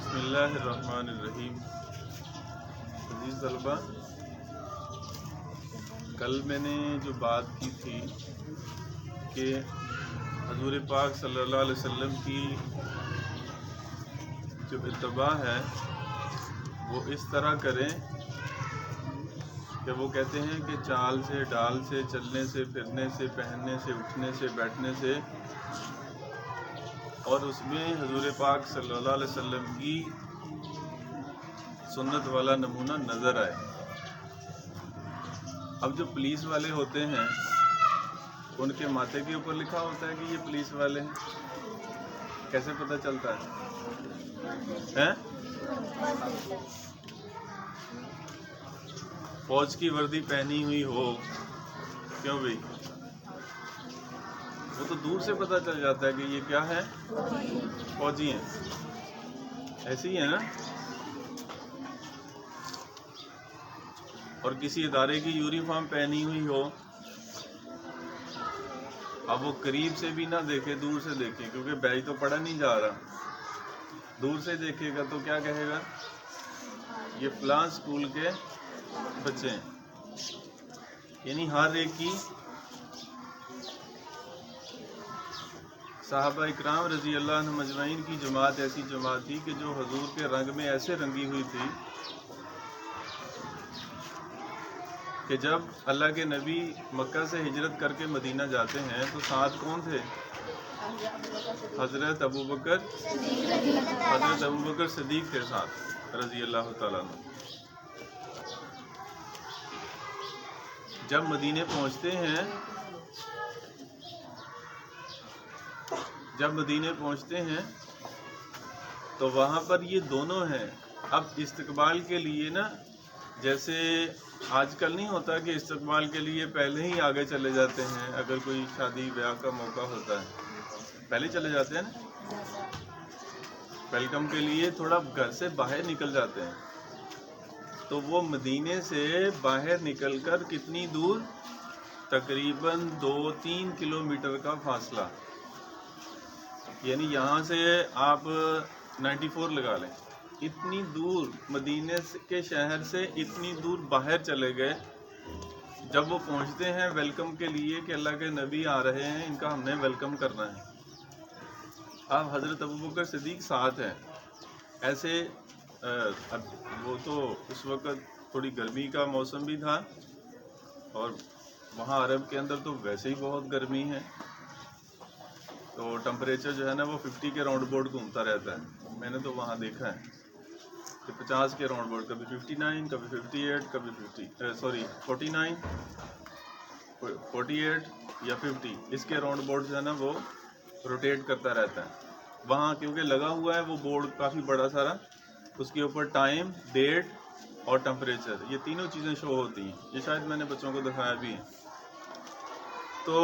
بسم اللہ الرحمن الرحیم۔ عزیز طلبہ، کل میں نے جو بات کی تھی کہ حضور پاک صلی اللہ علیہ وسلم کی جو اتباع ہے وہ اس طرح کریں کہ وہ کہتے ہیں کہ چال سے، ڈال سے، چلنے سے، پھرنے سے، پہننے سے، اٹھنے سے، بیٹھنے سے، اور اس میں حضور پاک صلی اللہ علیہ وسلم کی سنت والا نمونہ نظر آئے۔ اب جو پولیس والے ہوتے ہیں ان کے ماتھے کے اوپر لکھا ہوتا ہے کہ یہ پولیس والے ہیں، کیسے پتہ چلتا ہے؟ فوج کی وردی پہنی ہوئی ہو، کیوں بھائی؟ وہ تو دور سے پتہ چل جاتا ہے کہ یہ کیا ہے، فوجی ہیں، ایسے ہی ہے نا۔ اور کسی ادارے کی یونیفارم پہنی ہوئی ہو، اب وہ قریب سے بھی نہ دیکھے، دور سے دیکھے، کیونکہ بیج تو پڑھا نہیں جا رہا، دور سے دیکھے گا تو کیا کہے گا، یہ فلاں اسکول کے بچے ہیں۔ یعنی ہر ایک کی صحابہ اکرام رضی اللہ عنہم اجمعین کی جماعت ایسی جماعت تھی کہ جو حضور کے رنگ میں ایسے رنگی ہوئی تھی کہ جب اللہ کے نبی مکہ سے ہجرت کر کے مدینہ جاتے ہیں تو ساتھ کون تھے؟ حضرت ابوبکر صدیق کے ساتھ رضی اللہ تعالیٰ عنہ۔ جب مدینے پہنچتے ہیں تو وہاں پر یہ دونوں ہیں۔ اب استقبال کے لیے نا، جیسے آج کل نہیں ہوتا کہ استقبال کے لیے پہلے ہی آگے چلے جاتے ہیں، اگر کوئی شادی بیاہ کا موقع ہوتا ہے پہلے چلے جاتے ہیں نا، ویلکم کے لیے تھوڑا گھر سے باہر نکل جاتے ہیں۔ تو وہ مدینے سے باہر نکل کر کتنی دور؟ تقریباً 2-3 کلومیٹر کا فاصلہ، یعنی یہاں سے آپ 94 لگا لیں، اتنی دور مدینے کے شہر سے اتنی دور باہر چلے گئے۔ جب وہ پہنچتے ہیں ویلکم کے لیے کہ اللہ کے نبی آ رہے ہیں، ان کا ہم نے ویلکم کرنا ہے، اب حضرت ابوبکر صدیق ساتھ ہیں۔ ایسے وہ تو اس وقت تھوڑی گرمی کا موسم بھی تھا، اور وہاں عرب کے اندر تو ویسے ہی بہت گرمی ہے، تو ٹمپریچر جو ہے نا وہ 50 کے راؤنڈ بورڈ گھومتا رہتا ہے۔ میں نے تو وہاں دیکھا ہے کہ 50 کے راؤنڈ بورڈ، کبھی 59، کبھی 58، کبھی 49، 48 یا 50، اس کے راؤنڈ بورڈ جو ہے نا وہ روٹیٹ کرتا رہتا ہے وہاں، کیونکہ لگا ہوا ہے وہ بورڈ کافی بڑا سارا، اس کے اوپر ٹائم، ڈیٹ اور ٹمپریچر، یہ تینوں چیزیں شو ہوتی ہیں۔ یہ شاید میں نے بچوں کو دکھایا بھی ہے۔ تو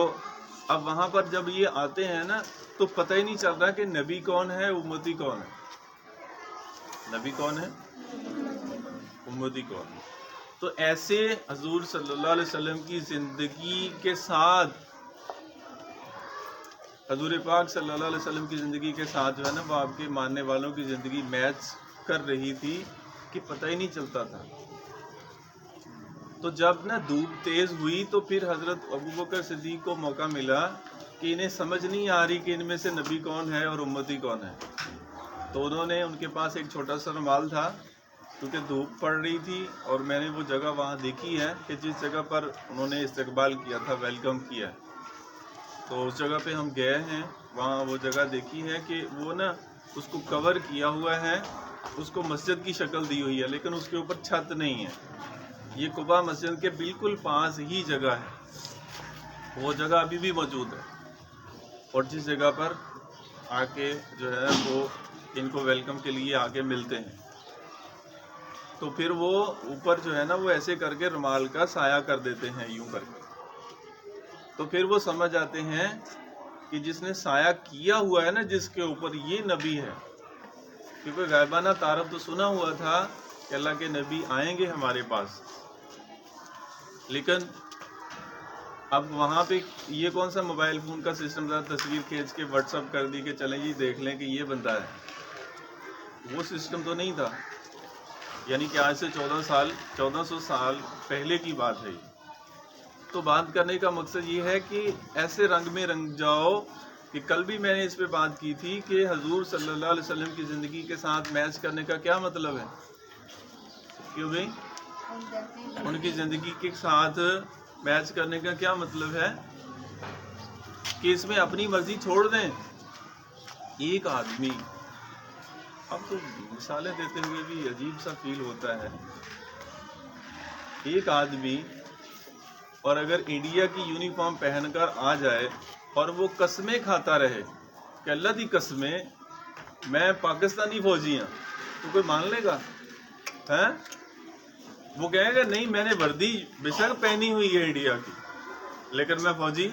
اب وہاں پر جب یہ آتے ہیں نا تو پتہ ہی نہیں چل رہا کہ نبی کون ہے، امتی کون ہے، نبی کون ہے، امتی کون ہے۔ تو ایسے حضور صلی اللہ علیہ وسلم کی زندگی کے ساتھ، حضور پاک صلی اللہ علیہ وسلم کی زندگی کے ساتھ جو ہے نا وہ آپ کے ماننے والوں کی زندگی میچ کر رہی تھی کہ پتہ ہی نہیں چلتا تھا۔ تو جب نا دھوپ تیز ہوئی تو پھر حضرت ابوبکر صدیق کو موقع ملا کہ انہیں سمجھ نہیں آ رہی کہ ان میں سے نبی کون ہے اور امتی کون ہے، تو انہوں نے، ان کے پاس ایک چھوٹا سا رومال تھا، کیونکہ دھوپ پڑ رہی تھی، اور میں نے وہ جگہ وہاں دیکھی ہے کہ جس جگہ پر انہوں نے استقبال کیا تھا، ویلکم کیا، تو اس جگہ پہ ہم گئے ہیں، وہاں وہ جگہ دیکھی ہے کہ وہ نا اس کو کور کیا ہوا ہے، اس کو مسجد کی شکل دی ہوئی ہے، لیکن اس کے اوپر چھت نہیں ہے۔ یہ قباء مسجد کے بالکل پاس ہی جگہ ہے، وہ جگہ ابھی بھی موجود ہے، اور جس جگہ پر آ کے جو ہے وہ ان کو ویلکم کے لیے آ کے ملتے ہیں، تو پھر وہ اوپر جو ہے نا وہ ایسے کر کے رومال کا سایہ کر دیتے ہیں، یوں کر کے، تو پھر وہ سمجھ آتے ہیں کہ جس نے سایہ کیا ہوا ہے نا جس کے اوپر، یہ نبی ہے، کیونکہ غیبانہ تعارف تو سنا ہوا تھا کہ اللہ کے نبی آئیں گے ہمارے پاس، لیکن اب وہاں پہ یہ کون سا موبائل فون کا سسٹم تھا، تصویر کھینچ کے واٹس اپ کر دی کہ چلیں جی دیکھ لیں کہ یہ بندہ ہے، وہ سسٹم تو نہیں تھا، یعنی کہ آج سے 1400 سال پہلے کی بات ہے یہ. تو بات کرنے کا مقصد یہ ہے کہ ایسے رنگ میں رنگ جاؤ کہ کل بھی میں نے اس پہ بات کی تھی کہ حضور صلی اللہ علیہ وسلم کی زندگی کے ساتھ میچ کرنے کا کیا مطلب ہے. کیوں بھائی؟ ان کی زندگی کے ساتھ میچ کرنے کا کیا مطلب ہے کہ اس میں اپنی مرضی چھوڑ دیں. ایک آدمی، اب تو مثالیں دیتے ہوئے بھی عجیب سا فیل ہوتا ہے، ایک آدمی اور اگر انڈیا کی یونیفارم پہن کر آ جائے اور وہ قسمیں کھاتا رہے کہ اللہ دی قسمیں میں پاکستانی فوجی ہوں، تو کوئی مان لے گا؟ ہیں؟ وہ کہے گا نہیں میں نے وردی بے شک پہنی ہوئی ہے انڈیا کی، لیکن میں فوجی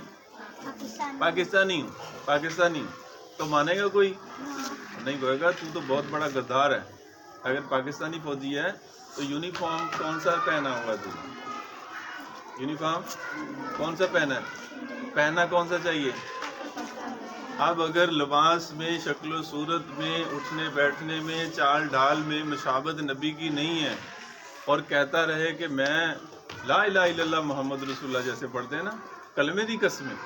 پاکستانی ہوں، تو مانے گا کوئی؟ نہیں کہے گا تو بہت بڑا غدار ہے. اگر پاکستانی فوجی ہے تو یونیفارم کون سا پہنا ہوا تو؟ یونیفارم کون سا پہنا ہے؟ پہننا کون سا چاہیے؟ اب اگر لباس میں، شکل و صورت میں، اٹھنے بیٹھنے میں، چال ڈھال میں مشابہت نبی کی نہیں ہے اور کہتا رہے کہ میں لا الہ الا اللہ محمد رسول اللہ جیسے پڑھتے ہیں نا، کلمے دی قسمیں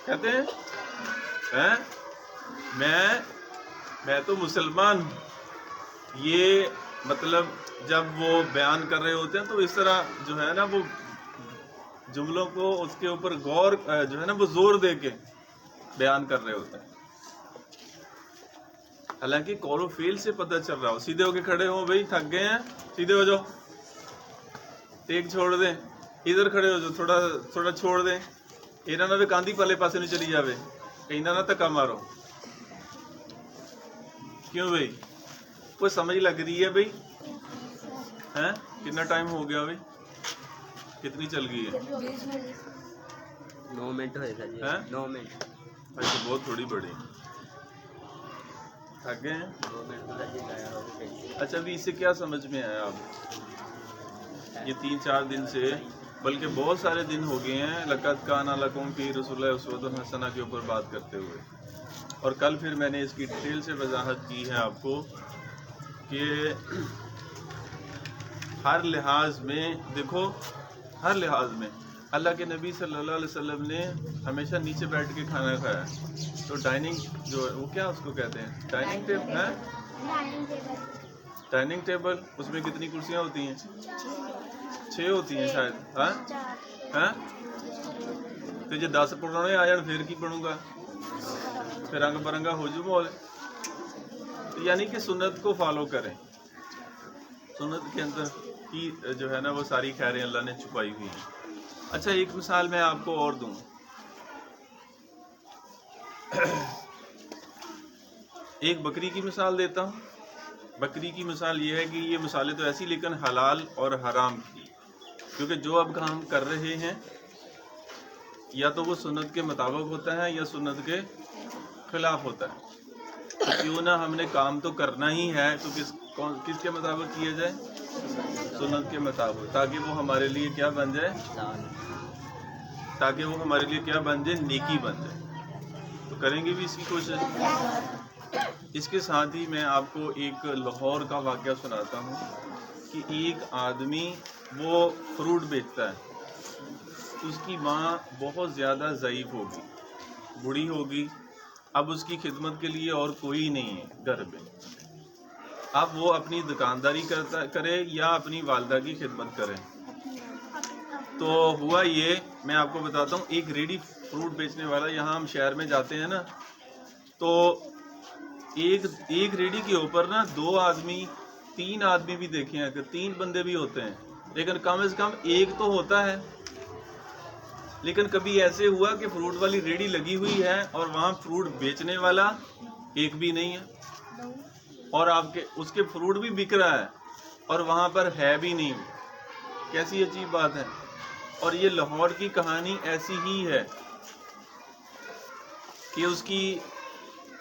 کہتے ہیں میں تو مسلمان ہوں، یہ مطلب جب وہ بیان کر رہے ہوتے ہیں تو اس طرح جو ہے نا وہ جملوں کو اس کے اوپر غور جو ہے نا وہ زور دے کے بیان کر رہے ہوتے ہیں، حالانکہ قول و فعل سے پتہ چل رہا ہو. سیدھے ہو کے کھڑے ہو بھائی، تھک گئے ہیں، سیدھے ہو جاؤ، ٹیک چھوڑ دیں، ادھر کھڑے ہو جاؤ، تھوڑا چھوڑ دیں، اینا نہ کاندھی پالے پاسے نہیں چلی جاوے، کہیں نہ تکا مارو. کیوں بھائی؟ کوئی سمجھ لگ رہی ہے بھائی؟ ہیں؟ کتنا ٹائم ہو گیا بھائی؟ کتنی چل گئی ہے؟ 9 منٹ ہوئے سر جی. 9 منٹ. اچھا بہت تھوڑی بڑی. تھک گئے ہیں؟ 2 منٹ. اچھا ابھی اس سے کیا سمجھ میں آیا آپ؟ یہ 3-4 دن سے، بلکہ بہت سارے دن ہو گئے ہیں لقد کان لکم فی رسول اللہ اسوۃ حسنہ کے اوپر بات کرتے ہوئے، اور کل پھر میں نے اس کی ڈیٹیل سے وضاحت کی ہے آپ کو کہ ہر لحاظ میں دیکھو، ہر لحاظ میں اللہ کے نبی صلی اللہ علیہ وسلم نے ہمیشہ نیچے بیٹھ کے کھانا کھایا. تو ڈائننگ جو ہے وہ کیا اس کو کہتے ہیں؟ ڈائننگ ٹیبل ہے. ڈائننگ ٹیبل، اس میں کتنی کرسیاں ہوتی ہیں؟ 6 ہوتی ہیں شاید. ہاں تو جی 10 پرانے آ جان پھر کی بنوں گا؟ پھر رنگ برنگا ہو جو مول. یعنی کہ سنت کو فالو کریں، سنت کے اندر کی جو ہے نا وہ ساری خیریں اللہ نے چھپائی ہوئی ہیں. اچھا ایک مثال میں آپ کو اور دوں، ایک بکری کی مثال دیتا ہوں. بکری کی مثال یہ ہے کہ یہ مثالیں تو ایسی لیکن حلال اور حرام کی، کیونکہ جو اب ہم کر رہے ہیں یا تو وہ سنت کے مطابق ہوتا ہے یا سنت کے خلاف ہوتا ہے. کیوں نہ ہم نے کام تو کرنا ہی ہے تو کس کے مطابق کیا جائے؟ سنت کے مطابق، تاکہ وہ ہمارے لیے کیا بن جائے؟ تاکہ وہ ہمارے لیے کیا بن جائے؟ نیکی بن جائے. تو کریں گے بھی اس کی کوشش. اس کے ساتھ ہی میں آپ کو ایک لاہور کا واقعہ سناتا ہوں کہ ایک آدمی وہ فروٹ بیچتا ہے، اس کی ماں بہت زیادہ ضعیف ہوگی، بوڑھی ہوگی، اب اس کی خدمت کے لیے اور کوئی نہیں ہے گھر میں. اب وہ اپنی دکانداری کرے یا اپنی والدہ کی خدمت کرے. تو ہوا یہ، میں آپ کو بتاتا ہوں، ایک ریڈی فروٹ بیچنے والا، یہاں ہم شہر میں جاتے ہیں نا تو ایک ریڈی کے اوپر نا 2 آدمی 3 آدمی بھی دیکھے ہیں کہ 3 بندے بھی ہوتے ہیں، لیکن کم از کم ایک تو ہوتا ہے. لیکن کبھی ایسے ہوا کہ فروٹ والی ریڈی لگی ہوئی ہے اور وہاں فروٹ بیچنے والا ایک بھی نہیں ہے، اور آپ کے اس کے فروٹ بھی بک رہا ہے اور وہاں پر ہے بھی نہیں. کیسی عجیب بات ہے. اور یہ لاہور کی کہانی ایسی ہی ہے کہ اس کی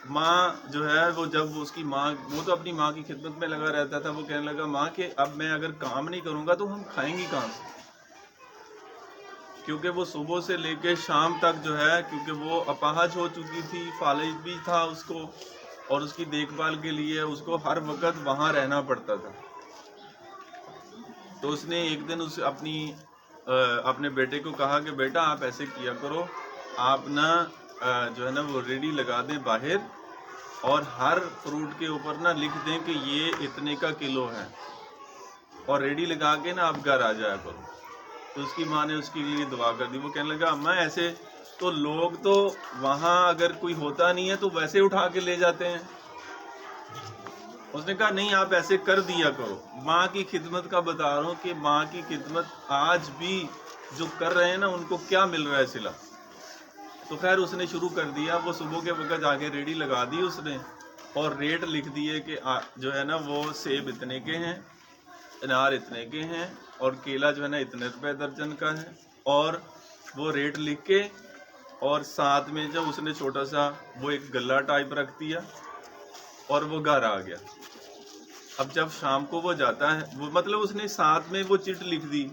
ماں جو ہے وہ جب اس کی ماں، وہ تو اپنی ماں کی خدمت میں لگا رہتا تھا، وہ کہنے لگا ماں کہ اب میں اگر کام نہیں کروں گا تو ہم کھائیں گی کہاں سے؟ کیونکہ وہ صبح سے لے کے شام تک جو ہے، کیونکہ وہ اپاہج ہو چکی تھی، فالج بھی تھا اس کو، اور اس کی دیکھ بھال کے لیے اس کو ہر وقت وہاں رہنا پڑتا تھا. تو اس نے ایک دن اپنے بیٹے کو کہا کہ بیٹا آپ ایسے کیا کرو, آپ نا جو ہے نا وہ ریڈی لگا دیں باہر, اور ہر فروٹ کے اوپر نا لکھ دیں کہ یہ اتنے کا کلو ہے, اور ریڈی لگا کے نا آپ گھر آ جایا کرو. تو اس کی ماں نے اس کے لیے دعا کر دی. وہ کہنے لگا اماں ایسے تو لوگ تو وہاں اگر کوئی ہوتا نہیں ہے تو ویسے اٹھا کے لے جاتے ہیں. اس نے کہا نہیں آپ ایسے کر دیا کرو. ماں کی خدمت کا بتا رہا ہوں کہ ماں کی خدمت آج بھی جو کر رہے ہیں نا ان کو کیا مل رہا ہے صلہ. تو خیر اس نے شروع کر دیا. وہ صبح کے وقت جا کے ریڈی لگا دی اس نے, اور ریٹ لکھ دیے کہ جو ہے نا وہ سیب اتنے کے ہیں, انار اتنے کے ہیں, اور کیلا جو ہے نا اتنے روپے درجن کا ہے, اور وہ ریٹ لکھ کے, اور ساتھ میں جب اس نے چھوٹا سا وہ ایک گلہ ٹائپ رکھ دیا, اور وہ گھر آ گیا. اب جب شام کو وہ جاتا ہے, وہ مطلب اس نے ساتھ میں وہ چٹ لکھ دی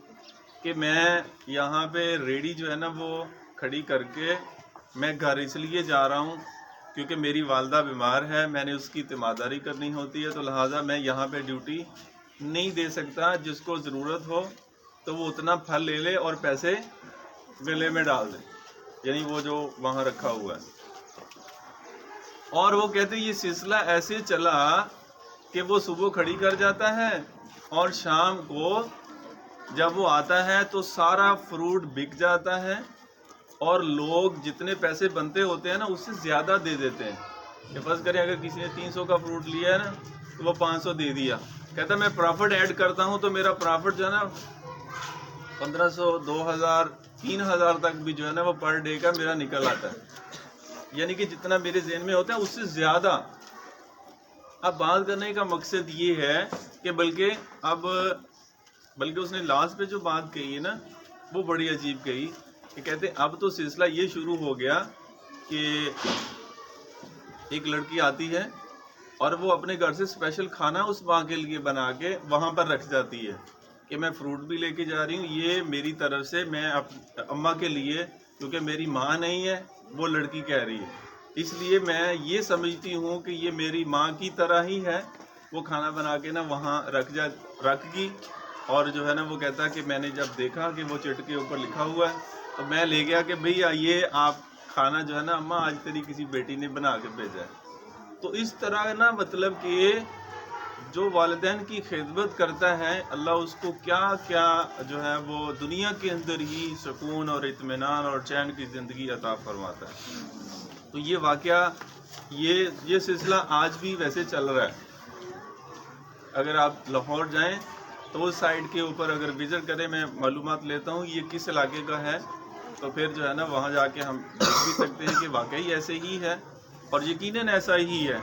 کہ میں یہاں پہ ریڈی جو ہے نا وہ کھڑی کر کے میں گھر اس لیے جا رہا ہوں کیونکہ میری والدہ بیمار ہے, میں نے اس کی تیمارداری کرنی ہوتی ہے, تو لہٰذا میں یہاں پہ ڈیوٹی نہیں دے سکتا. جس کو ضرورت ہو تو وہ اتنا پھل لے لے اور پیسے گلے میں ڈال دے, یعنی وہ جو وہاں رکھا ہوا ہے. اور وہ کہتے یہ سلسلہ ایسے چلا کہ وہ صبح کھڑی کر جاتا ہے, اور شام کو جب وہ آتا ہے تو سارا فروٹ بک جاتا ہے, اور لوگ جتنے پیسے بنتے ہوتے ہیں نا اس سے زیادہ دے دیتے ہیں. کہ فرض کریں اگر کسی نے 300 کا فروٹ لیا ہے نا تو وہ 500 دے دیا. کہتا میں پرافٹ ایڈ کرتا ہوں تو میرا پرافٹ جو ہے نا 1500 2000 3000 تک بھی جو ہے نا وہ پر ڈے کا میرا نکل آتا ہے. یعنی کہ جتنا میرے ذہن میں ہوتا ہے اس سے زیادہ. اب بات کرنے کا مقصد یہ ہے کہ بلکہ اس نے لاسٹ پہ جو بات کہی ہے نا وہ بڑی عجیب کہی کہ کہتے اب تو سلسلہ یہ شروع ہو گیا کہ ایک لڑکی آتی ہے اور وہ اپنے گھر سے اسپیشل کھانا اس ماں کے لیے بنا کے وہاں پر رکھ جاتی ہے کہ میں فروٹ بھی لے کے جا رہی ہوں, یہ میری طرف سے میں اماں کے لیے, کیونکہ میری ماں نہیں ہے وہ لڑکی کہہ رہی ہے, اس لیے میں یہ سمجھتی ہوں کہ یہ میری ماں کی طرح ہی ہے. وہ کھانا بنا کے نا وہاں رکھ گی, اور جو ہے نا وہ کہتا ہے کہ میں نے جب دیکھا کہ وہ چٹ کے اوپر لکھا ہوا ہے تو میں لے گیا کہ بھئی یہ آپ کھانا جو ہے نا اماں آج تیری کسی بیٹی نے بنا کے بھیجا ہے. تو اس طرح نا مطلب کہ جو والدین کی خدمت کرتا ہے اللہ اس کو کیا کیا جو ہے وہ دنیا کے اندر ہی سکون اور اطمینان اور چین کی زندگی عطا فرماتا ہے. تو یہ واقعہ یہ سلسلہ آج بھی ویسے چل رہا ہے. اگر آپ لاہور جائیں تو اس سائڈ کے اوپر اگر وزٹ کریں, میں معلومات لیتا ہوں یہ کس علاقے کا ہے, تو پھر جو ہے نا وہاں جا کے ہم دیکھ بھی سکتے ہیں کہ واقعی ایسے ہی ہے, اور یقیناً ایسا ہی ہے.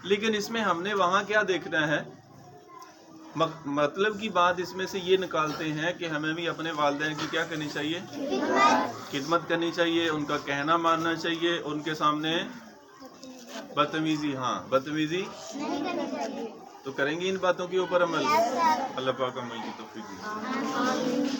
لیکن اس میں ہم نے وہاں کیا دیکھنا ہے, مطلب کی بات اس میں سے یہ نکالتے ہیں کہ ہمیں بھی اپنے والدین کی کیا کرنی چاہیے, خدمت کرنی چاہیے, ان کا کہنا ماننا چاہیے, ان کے سامنے بدتمیزی تو کریں گے ان باتوں کے اوپر عمل. اللہ پاک عمل کی توفیق دے.